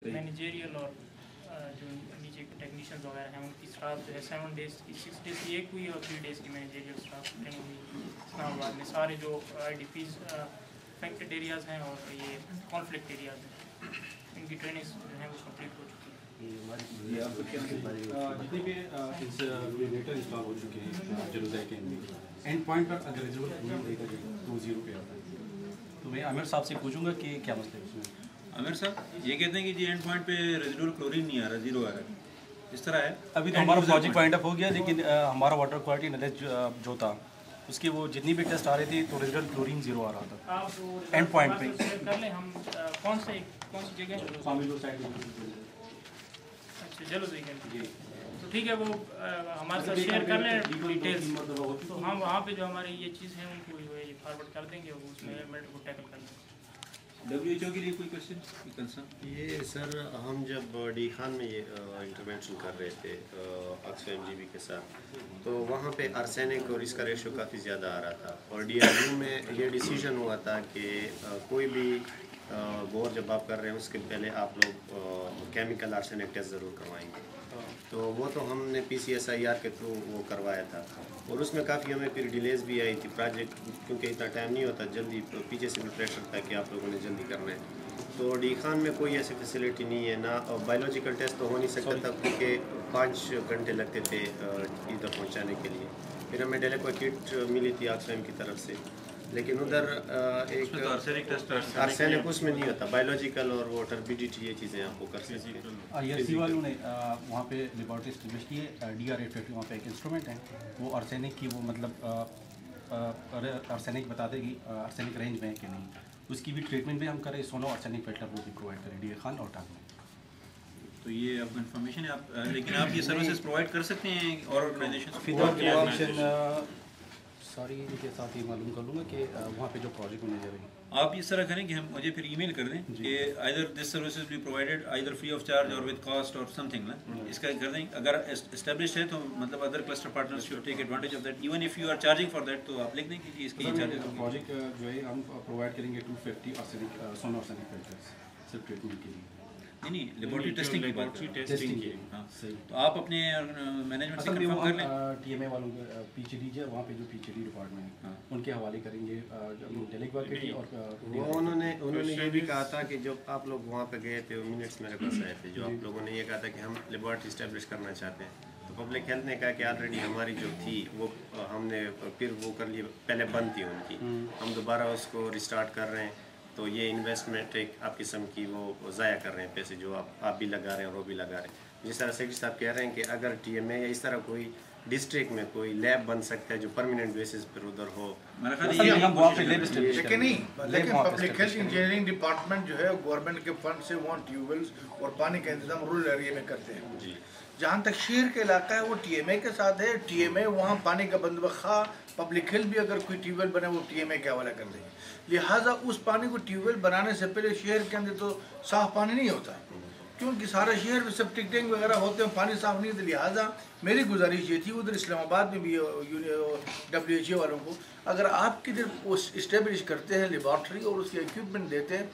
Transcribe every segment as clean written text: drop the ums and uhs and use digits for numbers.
Managerial اور جو نیچے ٹیکنیشینز وغیرہ ہیں ان کی اسٹاف جو ہے 7 days کی 6 days کی ایک ہوئی اور 3 days کی مینیجریل اسٹاف ٹریننگ ہوئی اسلام آباد میں. سارے جو I D Ps affected areas ہیں اور یہ کانفلکٹ ایریاز ہیں ان کی ٹریننگز جو ہیں وہ کمپلیٹ ہو چکی ہیں. جتنے بھی ریگولیٹر انسٹال ہو چکے ہیں جلوزائی کے اینڈ پوائنٹ پر اگر تو 0 پہ آتا ہے تو میں عامر صاحب سے پوچھوں گا کہ کیا مسئلہ ہے اس میں. عامر صاحب یہ کہتے ہیں کہ جی اینڈ پوائنٹ پہ ریزیڈول کلورین نہیں آ رہا 0 آ رہا ہے, اس طرح ہے. ابھی تو ہمارا پروجیکٹ وائنڈ اپ ہو گیا لیکن ہمارا واٹر کوالٹی نالج جو تھا اس کے وہ جتنی بھی ٹیسٹ آ رہے تھے تو ریزیڈول کلورین 0 آ رہا تھا اینڈ پوائنٹ پہ. کر لیں ہم کون سی جگہ اچھا چلو صحیح تو ٹھیک ہے, وہ ہمارے ساتھ شیئر کر لیں ڈیٹیلس, تو ہم وہاں پہ جو ہماری یہ چیز ہے ان کو فارورڈ کر دیں گے, اس میں میٹر کو ٹیکل کر دیں گے. WHO کے لیے کوئی کنسرن؟ یہ سر ہم جب ڈی خان میں یہ انٹروینشن کر رہے تھے آکسفیم جی بی کے ساتھ تو وہاں پہ ارسینک اور اس کا ریشو کافی زیادہ آ رہا تھا اور DRU میں یہ ڈیسیجن ہوا تھا کہ کوئی بھی بور جب آپ کر رہے ہیں اس کے پہلے آپ لوگ کیمیکل ارسینک ٹیسٹ ضرور کروائیں گے. تو وہ تو ہم نے PCSIR کے تھرو وہ کروایا تھا اور اس میں کافی ہمیں پھر ڈیلیز بھی آئی تھی پروجیکٹ, کیونکہ اتنا ٹائم نہیں ہوتا, جلدی پیچھے سے بھی پریشر تھا کہ آپ لوگوں نے جلدی کرنا ہے. تو ڈی خان میں کوئی ایسی فیسلٹی نہیں ہے, نہ بایولوجیکل ٹیسٹ تو ہو نہیں سکتا تھا کیونکہ 5 گھنٹے لگتے تھے ادھر پہنچانے کے لیے. پھر ہمیں ڈیلیکو کٹ ملی تھی آکسفیم کی طرف سے, لیکن ادھر ایک ارسینک اس میں نہیں ہوتا, بایولوجیکل اور وہ ٹربیڈیٹی یہ چیزیں آپ کو کر سکتے ہیں. IRC والوں نے وہاں پہ لیبارٹری اسٹیبلش کی ہے, DR850 وہاں پہ ایک انسٹرومنٹ ہے, وہ ارسینک کی وہ مطلب ارسینک بتا دے گی ارسینک رینج میں ہے کہ نہیں. اس کی بھی ٹریٹمنٹ بھی ہم کریں, سونو ارسینک فلٹر وہ بھی پرووائڈ کریں ڈی خان اور ٹانگ میں. تو یہ آپ کو انفارمیشن ہے آپ, لیکن آپ یہ سروسز پرووائڈ کر سکتے ہیں اور آرگنائزیشن ساری ان کے ساتھ ہی معلوم کر لوں گا کہ وہاں پہ جو پروجیکٹ مینیجر ہیں آپ اس طرح کریں کہ ہم مجھے پھر ای میل کر دیں کہ either this services be provided either free of charge اور ود کاسٹ اور سم تھنگ نا, اس کا کر دیں. اگر اسٹیبلشڈ ہے تو مطلب other cluster partners should take advantage of that, even if you are charging for that تو آپ لکھ دیں کہ اس کے چارجز. پروجیکٹ جو ہے ہم پرووائڈ کریں گے 250 ارسینک سونو ارسینک فلٹرس صرف ٹریٹمنٹ کے لیے. نہیں لیبورٹری ٹیسٹنگ کی بات ٹیسٹنگ کی. ہاں تو آپ اپنے مینجمنٹ سے کنفرم کر لیں. TMA والوں کا PhD جو وہاں پہ جو PhD ڈپارٹمنٹ ہے ان کے حوالے کریں گے ڈیلیگوا کے لیے. اور وہ انہوں نے یہ بھی کہا تھا کہ جب آپ لوگ وہاں پہ گئے تھے منٹس میرے پاس آئے تھے, جو آپ لوگوں نے یہ کہا تھا کہ ہم لیبارٹری اسٹیبلش کرنا چاہتے ہیں, تو پبلک ہیلتھ نے کہا کہ آلریڈی ہماری جو تھی وہ ہم نے پھر وہ کر لی, پہلے بند تھی ان کی, ہم دوبارہ اس کو ریسٹارٹ کر رہے ہیں. تو یہ انویسٹمنٹ ایک آپ قسم کی وہ ضائع کر رہے ہیں پیسے جو آپ بھی لگا رہے ہیں اور وہ بھی لگا رہے ہیں. جس طرح سیکرٹری صاحب کہہ رہے ہیں کہ اگر TMA یا اس طرح کوئی ڈسٹرکٹ میں کوئی لیب بن سکتا ہے جو پرماننٹ بیسس پر ادھر ہو, لیکن نہیں, لیکن پبلک ہیلتھ انجینئرنگ ڈپارٹمنٹ جو ہے گورنمنٹ کے فنڈ سے وہ ٹیوب ویلز اور پانی کا انتظام رورل ایریا میں کرتے ہیں. جی جہاں تک شہر کا علاقہ ہے وہ TMA کے ساتھ ہے. TMA وہاں پانی کا بندوبست پبلک ہیلتھ بھی اگر کوئی ٹیوب ویل بنے وہ TMA کے حوالہ کر دیں گے. لہٰذا اس پانی کو ٹیوب ویل بنانے سے پہلے شہر کے اندر تو صاف پانی نہیں ہوتا, کیونکہ سارے شہر میں سیپٹک ٹینک وغیرہ ہوتے ہیں, پانی صاف نہیں ہوتا. لہٰذا میری گزارش یہ تھی ادھر اسلام آباد میں بھی WHO والوں کو, اگر آپ کی اسٹیبلش کرتے ہیں لیبارٹری اور اس کے ایکوپمنٹ دیتے ہیں,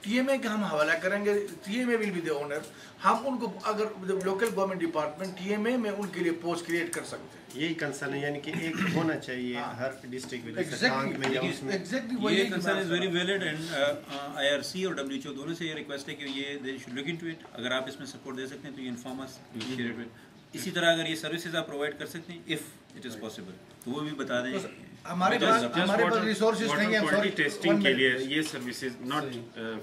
TMA کا ہم حوالہ کریں گے, TMA will be the owner. ہم ان کو اگر لوکل گورنمنٹ ڈپارٹمنٹ TMA میں ان کے لیے پوسٹ کریٹ کر سکتے ہیں. یہی کنسرن ہے, یعنی کہ ایک ہونا چاہیے ہر ڈسٹرکٹ میں. یہ concern is very valid and IRC اور WHO دونوں سے یہ ریکویسٹ ہے کہ یہ they should look into it. اگر آپ اس میں سپورٹ دے سکتے ہیں تو یہ انفارم اس. اسی طرح اگر یہ سروسز آپ پرووائڈ کر سکتے ہیں اف اٹ از پاسبل تو وہ بھی بتا دیں. ہمارے پاس ریسورسز نہیں ہیں باڈی ٹیسٹنگ کے لیے یہ سروسز, ناٹ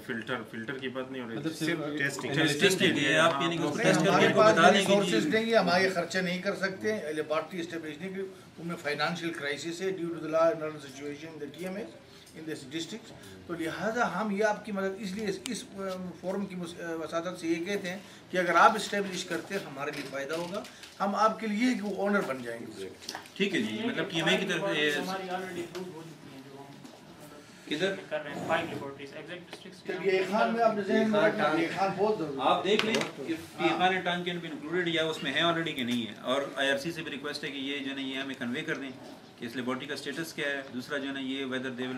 فلٹر کی بات نہیں ہو رہی, صرف ٹیسٹنگ کے لیے آپ یعنی کہ ٹیسٹ کر کے ہمارے کو پاس بتا دیں ریسورسز نہیں ہیں, ہم آگے خرچہ نہیں کر سکتے. لیبارٹری اسٹیبلشن کی ان میں فائنانشیل کرائسس ہے due to the law and situation in the TMA in this district. تو لہٰذا ہم یہ آپ کی مدد اس لیے اس فورم کی وساطت سے یہ کہتے ہیں کہ اگر آپ اسٹیبلش کرتے ہیں ہمارے لیے فائدہ ہوگا, ہم آپ کے لیے وہ اونر بن جائیں گے. ٹھیک ہے جی, مطلب TMA کی طرف ہماری آلریڈی اپروو ہو چکی ہیں جو ہم کدھر کر رہے ہیں 5 لیبارٹریز ایگزیکٹ ڈسٹرکٹس. یہ خان میں آپ نے ذہن میں رکھنا, یہ خان بہت ضروری ہے. آپ دیکھ لیں کہ خان اینڈ ٹانگ کین بی انکلوڈیڈ یا اس میں ہے آلریڈی کہ نہیں ہے. اور IRC سے بھی ریکویسٹ ہے کہ یہ جو ہے یہ ہمیں کنوے کر دیں کہ اس لیبارٹری کا اسٹیٹس کیا ہے. دوسرا جو ہے یہ ویدر دے ول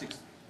6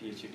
PhD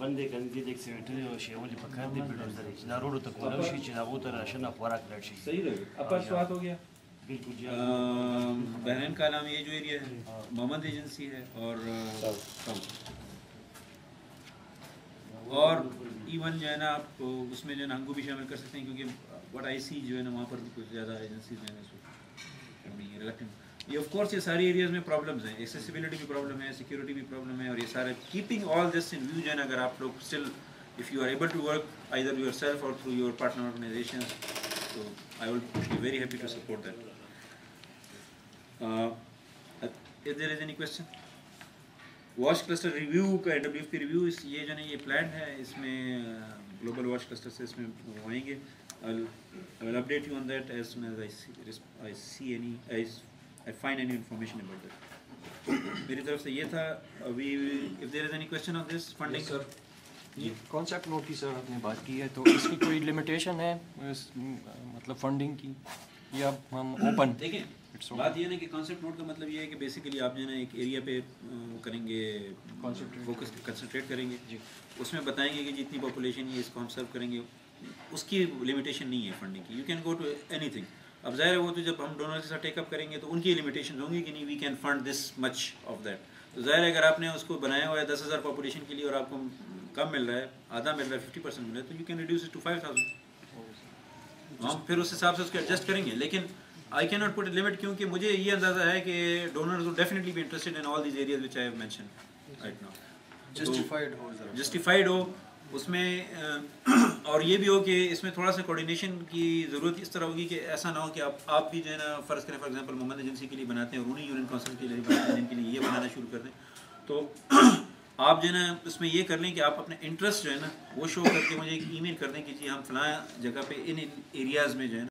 بندي كان دي اكسيمتري او شيء ولي بكار دي بالدر لا روت تكون شيء چې هغه تر عشان افوارک لړ شي. صحیح رہے گا. اپر سوات ہو گیا. بالکل جی. بحرین کا نام یہ جو ایریا ہے محمد ایجنسی ہے اور اور ایون جو ہے نا آپ اس میں جو ہے نا ہنگو بھی شامل کر سکتے ہیں کیونکہ وٹ آئی سی جو ہے نا وہاں پر بھی کچھ زیادہ ایجنسیز ہیں ریلیکٹنگ. یہ آف کورس یہ ساری ایریاز میں پرابلمز ہیں, ایکسیسیبلٹی بھی پرابلم ہے, سیکورٹی بھی پرابلم ہے, اور یہ سارے keeping all this in view جو ہے نا اگر آپ لوگ still if you are able to work either yourself or through your partner organizations, so I will be very happy to support that. If there is any question, watch cluster review کا WFP review اس یہ جو ہے یہ planned ہے, اس میں global watch cluster سے اس میں وہ آئیں گے. I will update you on that as soon as I see any I find any information about that. میری طرف سے یہ تھا. ابھی if there is any question on this funding, sir. جی کانسیپٹ نوٹ کی سر آپ نے بات کی ہے تو اس کی کوئی لمیٹیشن ہے مطلب فنڈنگ کی یا ہم اوپن؟ دیکھیں بات یہ ہے نا کہ کانسیپٹ نوٹ کا مطلب یہ ہے کہ بیسیکلی آپ جو ہے نا ایک ایریا پہ کریں گے, فوکس کنسنٹریٹ کریں گے, اس میں بتائیں گے کہ جتنی پاپولیشن ہے اس کو ہم سرو کریں گے. اس کی لمیٹیشن نہیں ہے فنڈنگ کی. You can go to anything. اب ظاہر ہے وہ تو جب ہم ڈونر کے ساتھ ٹیک اپ کریں گے تو ان کی لمیٹیشن ہوں گی کہ نہیں we can fund this much of that. تو ظاہر ہے اگر آپ نے اس کو بنایا ہوا ہے 10,000 پاپولیشن کے لیے اور آپ کو کم مل رہا ہے, آدھا مل رہا ہے, 50% مل رہا ہے, تو you can reduce it to 5,000. ہم پھر اس حساب سے اس کو ایڈجسٹ کریں گے. لیکن I cannot put a limit کیونکہ مجھے یہ اندازہ ہے کہ donors will definitely be interested in all these areas which I have mentioned right now. Justified ہو اس میں, اور یہ بھی ہو کہ اس میں تھوڑا سا کوآرڈینیشن کی ضرورت اس طرح ہوگی کہ ایسا نہ ہو کہ آپ بھی جو ہے نا فرض کریں فار ایگزامپل محمد ایجنسی کے لیے بناتے ہیں اور انہیں یونین کونسل کے لیے بناتے ہیں, جن کے لیے یہ بنانا شروع کر دیں, تو آپ جو ہے نا اس میں یہ کر لیں کہ آپ اپنے انٹرسٹ جو ہے نا وہ شو کر کے مجھے ایک ای میل کر دیں کہ جی ہم فلاں جگہ پہ ان ایریاز میں جو ہے نا